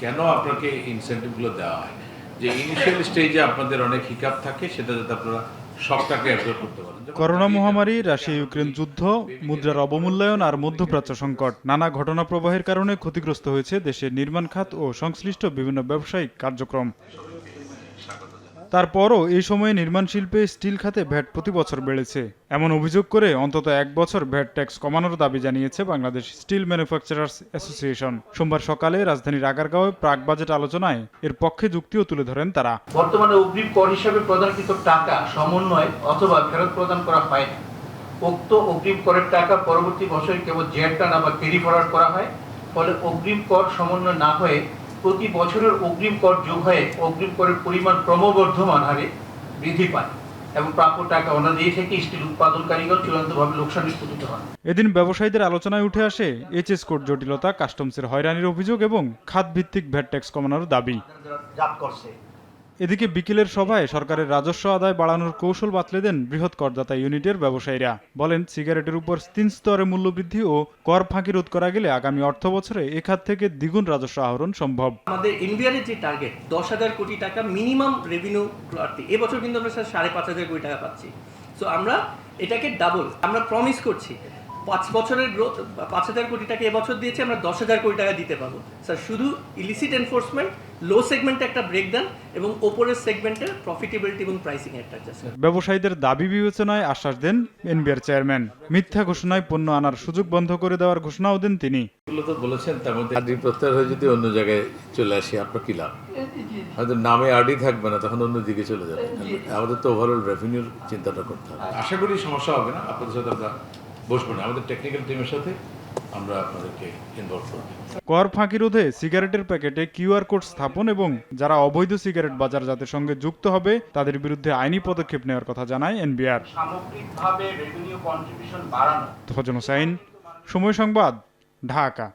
কেন আপনাকে ইনসেন্টিভগুলো দেওয়া হয় যে ইনিশিয়াল স্টেজে আপনাদের অনেক হিকাপ থাকে সেটা যাতে আপনারা সবটাকে অ্যাবজর্ব করতে পারেন। করোনা মহামারী, রাশিয়া ইউক্রেন যুদ্ধ, মুদ্রার অবমূল্যায়ন আর মধ্যপ্রাচ্য সংকট নানা ঘটনা প্রবাহের কারণে ক্ষতিগ্রস্ত হয়েছে দেশের নির্মাণ খাত ও সংশ্লিষ্ট বিভিন্ন ব্যবসায়িক কার্যক্রম। তারপরও এই সময়ে নির্মাণ শিল্পে স্টিল খাতে ভ্যাট প্রতি বছর বেড়েছে এমন অভিযোগ করে অন্তত এক বছর ভ্যাট ট্যাক্স কমানোর দাবি জানিয়েছে বাংলাদেশ স্টিল ম্যানুফ্যাকচারার্স অ্যাসোসিয়েশন। সোমবার সকালে রাজধানীর আগারগাঁওয়ে প্রাক বাজেট আলোচনায় এর পক্ষে যুক্তিও তুলে ধরেন তারা। বর্তমানে অগ্রিম কর হিসাবে প্রদানকৃত টাকা সমন্বয় অথবা ফেরত প্রদান করা হয় না। উক্ত অগ্রিম করের টাকা পরবর্তী বছরে কেবল জেড টানা বা ক্যারি ফরওয়ার্ড করা হয়। ফলে অগ্রিম কর সমন্বয় না হয়ে প্রতি বছরের অগ্রিম কর যোগ হয়ে অগ্রিম করের পরিমাণ ক্রমবর্ধমান হারে বৃদ্ধি পায় এবং প্রাপ্য টাকা অনাদায়ী থেকে স্টিল উৎপাদনকারীগণ চূড়ান্তভাবে লোকসানে পতিত হন। এদিন ব্যবসায়ীদের আলোচনায় উঠে আসে এইচএস কোড জটিলতা, কাস্টমসের হয়রানির অভিযোগ এবং খাতভিত্তিক ভ্যাট ট্যাক্স কমানোর দাবি। এদিকে বিকেলের সভায় সরকারের রাজস্ব আদায় বাড়ানোর কৌশল বাতলে দেন বৃহৎ করদাতা ইউনিটের ব্যবসায়ীরা। বলেন, সিগারেটের উপর 3 স্তরে মূল্যবৃদ্ধি ও কর ফাঁকি রোধ করা গেলে আগামী অর্থ বছরে এ খাত থেকে দ্বিগুণ রাজস্ব আহরণ সম্ভব। আমাদের এনবিআর যে টার্গেট 10,000 কোটি টাকা মিনিমাম রেভিনিউ প্রার্থী, এবছর কিন্তু আমরা 5,500 কোটি টাকা পাচ্ছি। সো আমরা এটাকে ডাবল আমরা প্রমিস করছি। 5 বছরের গ্রোথ 5,000 কোটি টাকা এবছর দিয়েছে, আমরা 10,000 কোটি টাকা দিতে পারবো। স্যার, শুধু ইলিসিট এনফোর্সমেন্ট, লো সেগমেন্টে একটা ব্রেকডাউন এবং ওপরের সেগমেন্টের প্রফিটেবিলিটি এবং প্রাইসিং একটা অ্যাডজাস্টমেন্ট। ব্যবসায়ীদের দাবি বিবেচনায় আশ্বাস দেন এনবিআর চেয়ারম্যান। মিথ্যা ঘোষণায় পণ্য আনার সুযোগ বন্ধ করে দেওয়ার ঘোষণাও দেন তিনি। এগুলো তো বলেছেন, তার মধ্যে আরডি প্রত্যাহার হয়ে যদি অন্য জায়গায় চলে আসি আপনার কি লাভ? হয়তো নামে আরডি থাকবে না, তখন অন্য দিকে চলে যাবে। আমাদের তো ওভারঅল রেভিনিউর চিন্তাটা করতে হবে। আশা করি সমস্যা হবে না। আপনাদের সাথে আমরা বসবো না, আমাদের টেকনিক্যাল টিমের সাথে আমরা আপনাদেরকে ইনভলভ করব। কর ফাঁকি রোধে সিগারেটের প্যাকেটে কিউআর কোড স্থাপন এবং যারা অবৈধ সিগারেট বাজারজাতের সঙ্গে যুক্ত হবে তাদের বিরুদ্ধে আইনি পদক্ষেপ নেওয়ার কথা জানায় এনবিআর। সামগ্রিকভাবে রেভিনিউ কন্ট্রিবিউশন বাড়ানো। ফজল হোসাইন, সময় সংবাদ, ঢাকা।